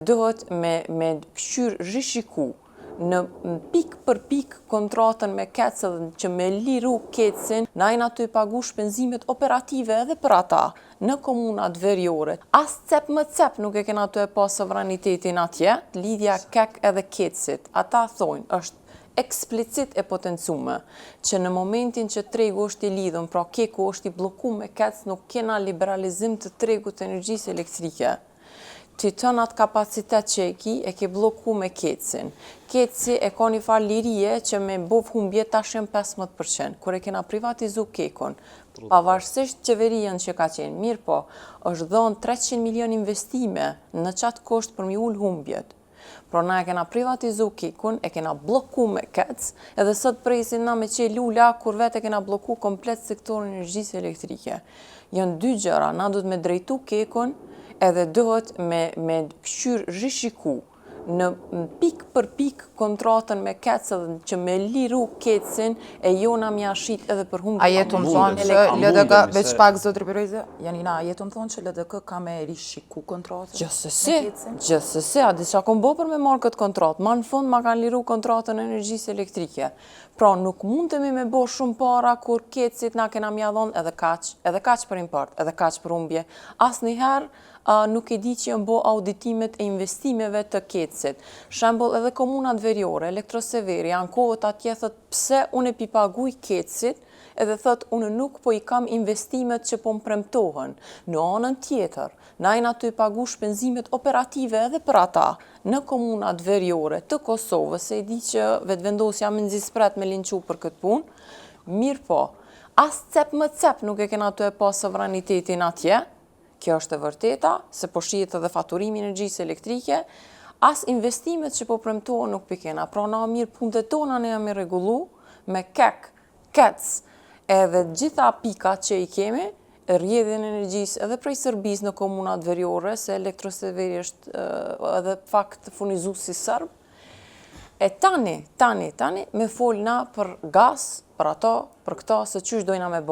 Dohet me këshyr rishiku në pik për pik kontratën me kecën që me liru kecin, na jena të pagu shpenzimet operative edhe për ata në komunat veriore. As cep më cep nuk e kena të e pa sovranitetin atje, lidhja kek edhe kecit. Ata thojnë, është eksplicit e potencume, që në momentin që tregu është i lidhën, pra keku është i bloku me kec, nuk kena liberalizim të tregut të energjisë elektrike. Të tënat kapacitet që e ke bloku me kecin. Keci e ka një farë lirie që me bov humbje tash janë 15%. Kur e kena privatizu kekun, pavarësisht qeverien që ka qenë mirë po, është dhënë 300 milion investime në qatë kosht për mi ullë humbjet. Pro na e kena privatizu kekun, e kena bloku me kec, edhe sot presin na me qe lula kur vetë e kena bloku komplet sektorin energjisë elektrike. Janë dy gjëra, na duhet me drejtu kekun, edhe dohet me këshyr rishiku në pik për pik kontratën me kecën që me liru kecin e jona mja shit edhe për humbje. A jetu më thonë që LDK, veç pak zotri Pirojze, Janina, a jetu më thonë që LDK ka me rishiku kontratën? Gjësësi, a disha kom bo për me marrë këtë kontratë, ma në fund ma kanë liru kontratën energjisë elektrike. Pra nuk mundemi me bo shumë para kur kecit na kena mja dhonë edhe kaq për import, edhe kaq për humbje. As njëherë nuk e di që janë bo auditimet e investimeve të kecit. Shembol edhe komunat veriore, Elektroseveri, janë kohët atje thët pse unë e pi paguj kecit, edhe thët unë nuk po i kam investimet që po më premtohen. Në anën tjetër, na jena të i pagu shpenzimet operative edhe për ata në komunat veriore të Kosovës, se i di që vetëvendosja me nxispret me linqu për këtë punë, mirë po, as cep më cep nuk e kena të e pa sovranitetin atje. Kjo është e vërteta, se po shihet edhe faturimi energjisë elektrike, as investimet që po premtohen nuk pikena. Pra na mirë punët tona ne jam i rregullu me kec, edhe gjitha pikat që i kemi, rrjedhjen e energjisë edhe prej Serbisë në komunat veriore, se Elektroseveri është edhe fakt furnizuesi serb. E tani, me folna për gaz, për ato, për këta, se qysh dojna me